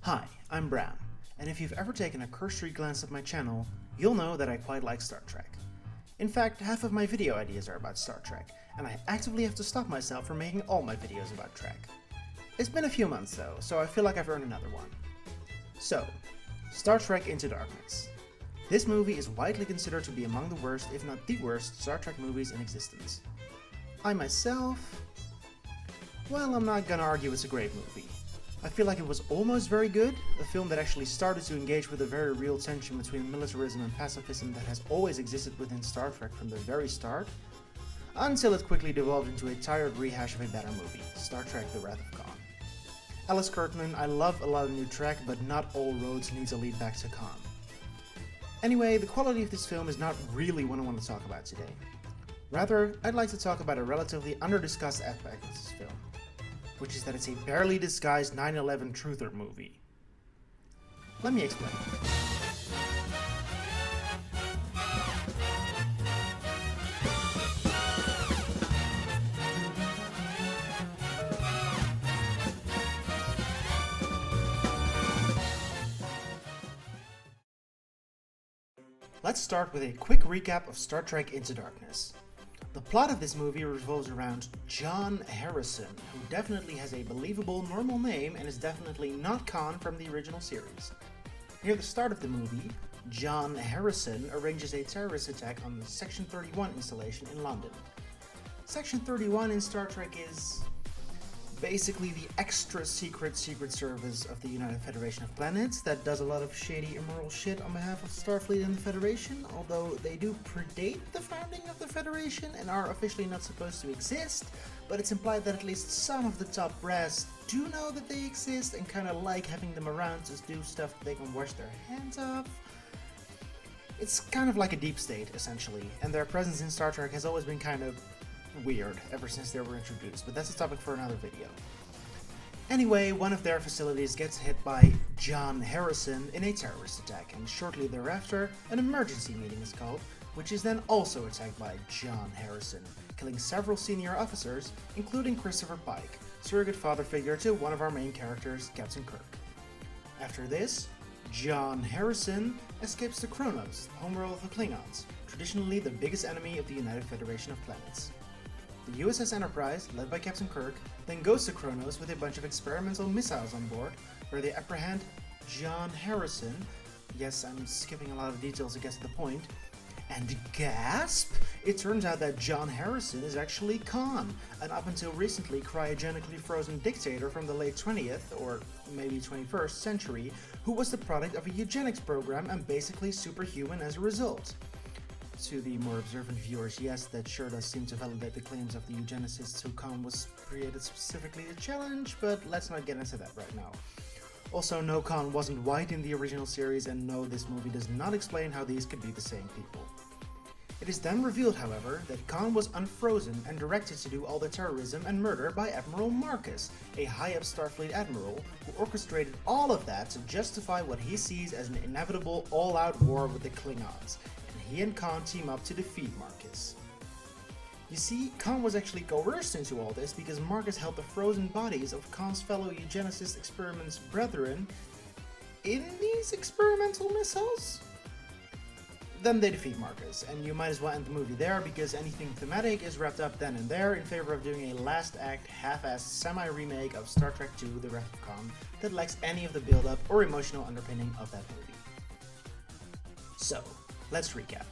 Hi, I'm Bram, and if you've ever taken a cursory glance at my channel, you'll know that I quite like Star Trek. In fact, half of my video ideas are about Star Trek, and I actively have to stop myself from making all my videos about Trek. It's been a few months though, so I feel like I've earned another one. So, Star Trek Into Darkness. This movie is widely considered to be among the worst, if not the worst, Star Trek movies in existence. I myself... well, I'm not gonna argue it's a great movie. I feel like it was almost very good, a film that actually started to engage with a very real tension between militarism and pacifism that has always existed within Star Trek from the very start, until it quickly devolved into a tired rehash of a better movie, Star Trek The Wrath of Khan. Alice Kurtman, I love a lot of new Trek, but not all roads need to lead back to Khan. Anyway, the quality of this film is not really what I want to talk about today. Rather, I'd like to talk about a relatively under-discussed aspect of this film, which is that it's a barely disguised 9/11 truther movie. Let me explain. Let's start with a quick recap of Star Trek Into Darkness. The plot of this movie revolves around John Harrison, who definitely has a believable, normal name and is definitely not Khan from the original series. Near the start of the movie, John Harrison arranges a terrorist attack on the Section 31 installation in London. Section 31 in Star Trek is basically the extra secret service of the United Federation of Planets that does a lot of shady immoral shit on behalf of Starfleet and the Federation, although they do predate the founding of the Federation and are officially not supposed to exist, but it's implied that at least some of the top brass do know that they exist and kind of like having them around to do stuff that they can wash their hands of. It's kind of like a deep state, essentially, and their presence in Star Trek has always been kind of weird ever since they were introduced, but that's a topic for another video. Anyway, one of their facilities gets hit by John Harrison in a terrorist attack, and shortly thereafter, an emergency meeting is called, which is then also attacked by John Harrison, killing several senior officers, including Christopher Pike, surrogate father figure to one of our main characters, Captain Kirk. After this, John Harrison escapes to Kronos, the homeworld of the Klingons, traditionally the biggest enemy of the United Federation of Planets. The USS Enterprise, led by Captain Kirk, then goes to Kronos with a bunch of experimental missiles on board, where they apprehend John Harrison. Yes, I'm skipping a lot of details to get to the point. And gasp! It turns out that John Harrison is actually Khan, an up until recently cryogenically frozen dictator from the late 20th, or maybe 21st century, who was the product of a eugenics program and basically superhuman as a result. To the more observant viewers, yes, that sure does seem to validate the claims of the eugenicists who Khan was created specifically to challenge, but let's not get into that right now. Also, no, Khan wasn't white in the original series, and no, this movie does not explain how these could be the same people. It is then revealed, however, that Khan was unfrozen and directed to do all the terrorism and murder by Admiral Marcus, a high-up Starfleet admiral who orchestrated all of that to justify what he sees as an inevitable all-out war with the Klingons. He and Khan team up to defeat Marcus. You see, Khan was actually coerced into all this because Marcus held the frozen bodies of Khan's fellow eugenicist experiments brethren in these experimental missiles? Then they defeat Marcus, and you might as well end the movie there because anything thematic is wrapped up then and there in favor of doing a last act, half-assed semi-remake of Star Trek II The Wrath of Khan that lacks any of the build-up or emotional underpinning of that movie. So, let's recap.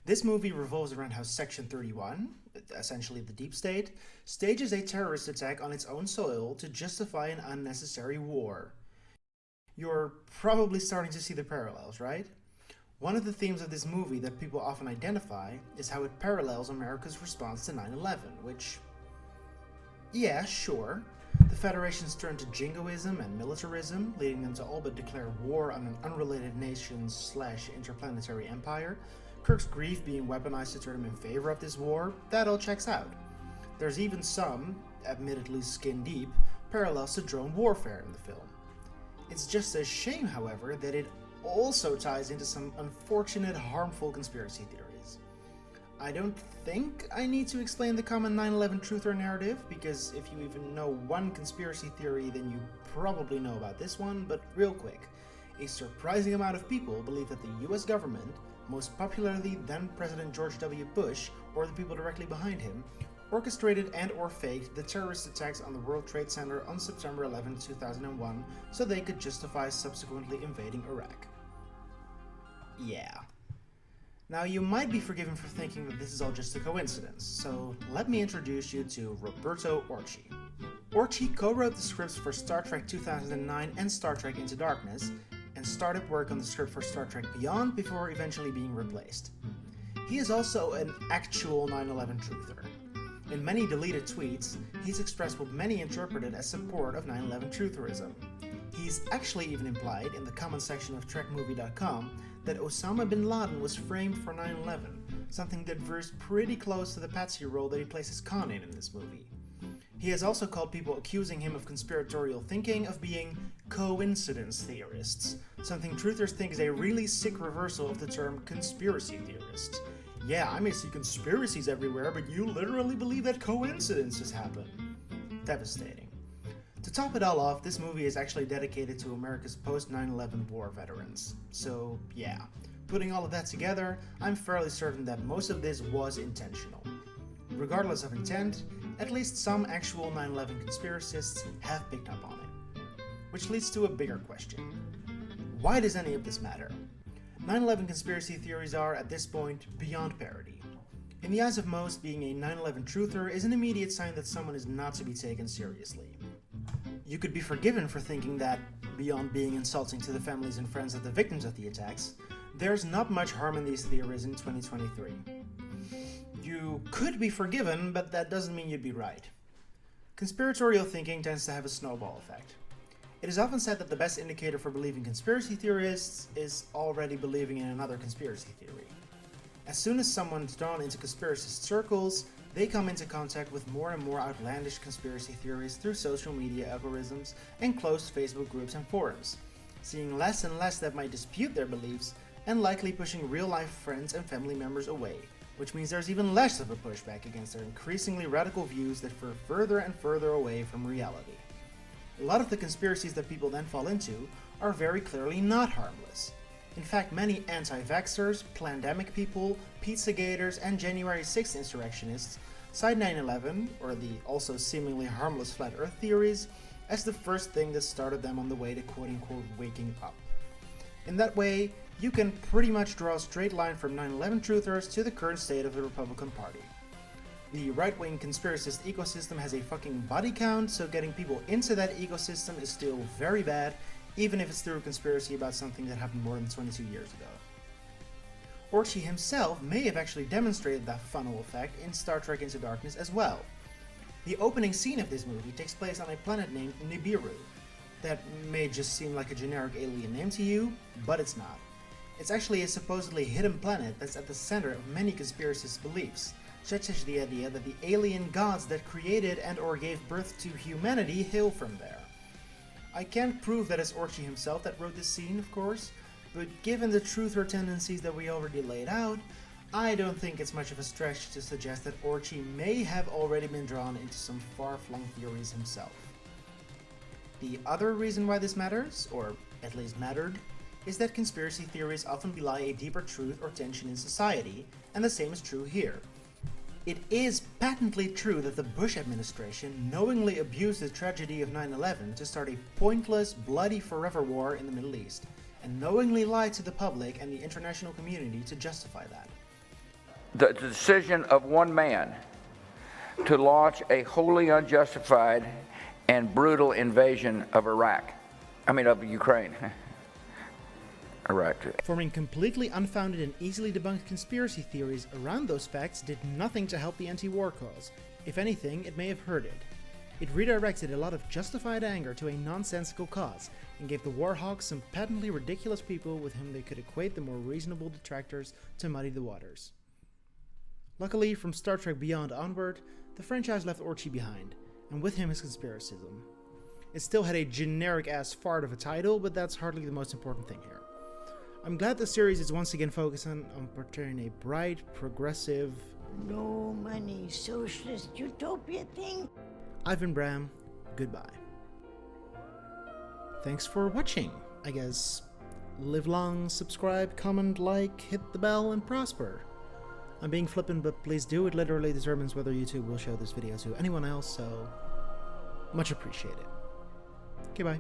This movie revolves around how Section 31, essentially the deep state, stages a terrorist attack on its own soil to justify an unnecessary war. You're probably starting to see the parallels, right? One of the themes of this movie that people often identify is how it parallels America's response to 9/11, which, yeah, sure, the Federation's turn to jingoism and militarism, leading them to all but declare war on an unrelated nation/interplanetary empire, Kirk's grief being weaponized to turn him in favor of this war, that all checks out. There's even some, admittedly skin deep, parallels to drone warfare in the film. It's just a shame, however, that it also ties into some unfortunate, harmful conspiracy theories. I don't think I need to explain the common 9/11 truther narrative, because if you even know one conspiracy theory, then you probably know about this one, but real quick. A surprising amount of people believe that the US government, most popularly then President George W. Bush, or the people directly behind him, orchestrated and or faked the terrorist attacks on the World Trade Center on September 11, 2001, so they could justify subsequently invading Iraq. Yeah. Now, you might be forgiven for thinking that this is all just a coincidence, so let me introduce you to Roberto Orci. Orci co-wrote the scripts for Star Trek 2009 and Star Trek Into Darkness, and started work on the script for Star Trek Beyond before eventually being replaced. He is also an actual 9/11 truther. In many deleted tweets, he's expressed what many interpreted as support of 9/11 trutherism. He's actually even implied in the comment section of TrekMovie.com that Osama bin Laden was framed for 9/11, something that veers pretty close to the patsy role that he places Khan in this movie. He has also called people accusing him of conspiratorial thinking of being coincidence theorists, something truthers think is a really sick reversal of the term conspiracy theorist. Yeah, I may see conspiracies everywhere, but you literally believe that coincidences happen. Devastating. To top it all off, this movie is actually dedicated to America's post-9/11 war veterans. So yeah, putting all of that together, I'm fairly certain that most of this was intentional. Regardless of intent, at least some actual 9/11 conspiracists have picked up on it. Which leads to a bigger question. Why does any of this matter? 9/11 conspiracy theories are, at this point, beyond parody. In the eyes of most, being a 9/11 truther is an immediate sign that someone is not to be taken seriously. You could be forgiven for thinking that, beyond being insulting to the families and friends of the victims of the attacks, there's not much harm in these theories in 2023. You could be forgiven, but that doesn't mean you'd be right. Conspiratorial thinking tends to have a snowball effect. It is often said that the best indicator for believing conspiracy theorists is already believing in another conspiracy theory. As soon as someone's drawn into conspiracist circles, they come into contact with more and more outlandish conspiracy theories through social media algorithms and closed Facebook groups and forums, seeing less and less that might dispute their beliefs and likely pushing real-life friends and family members away, which means there's even less of a pushback against their increasingly radical views that veer further and further away from reality. A lot of the conspiracies that people then fall into are very clearly not harmless. In fact, many anti-vaxxers, plandemic people, Pizzagate and January 6th insurrectionists cite 9/11, or the also seemingly harmless flat earth theories, as the first thing that started them on the way to quote-unquote waking up. In that way, you can pretty much draw a straight line from 9/11 truthers to the current state of the Republican Party. The right-wing conspiracist ecosystem has a fucking body count, so getting people into that ecosystem is still very bad, even if it's through a conspiracy about something that happened more than 22 years ago. Orci himself may have actually demonstrated that funnel effect in Star Trek Into Darkness as well. The opening scene of this movie takes place on a planet named Nibiru. That may just seem like a generic alien name to you, but it's not. It's actually a supposedly hidden planet that's at the center of many conspiracist beliefs, such as the idea that the alien gods that created and or gave birth to humanity hail from there. I can't prove that it's Orci himself that wrote this scene, of course, but given the truther tendencies that we already laid out, I don't think it's much of a stretch to suggest that Orci may have already been drawn into some far-flung theories himself. The other reason why this matters, or at least mattered, is that conspiracy theories often belie a deeper truth or tension in society, and the same is true here. It is patently true that the Bush administration knowingly abused the tragedy of 9/11 to start a pointless, bloody forever war in the Middle East, and knowingly lied to the public and the international community to justify that. The decision of one man to launch a wholly unjustified and brutal invasion of of Ukraine. Iraq. Forming completely unfounded and easily debunked conspiracy theories around those facts did nothing to help the anti-war cause. If anything, it may have hurt it. It redirected a lot of justified anger to a nonsensical cause, and gave the war hawks some patently ridiculous people with whom they could equate the more reasonable detractors to muddy the waters. Luckily, from Star Trek Beyond onward, the franchise left Orci behind, and with him his conspiracism. It still had a generic-ass fart of a title, but that's hardly the most important thing here. I'm glad the series is once again focusing on portraying a bright, progressive, no money socialist utopia thing. I've been Bram. Goodbye. Thanks for watching, I guess. Live long, subscribe, comment, like, hit the bell, and prosper. I'm being flippant, but please do. It literally determines whether YouTube will show this video to anyone else, so much appreciated. Okay, bye.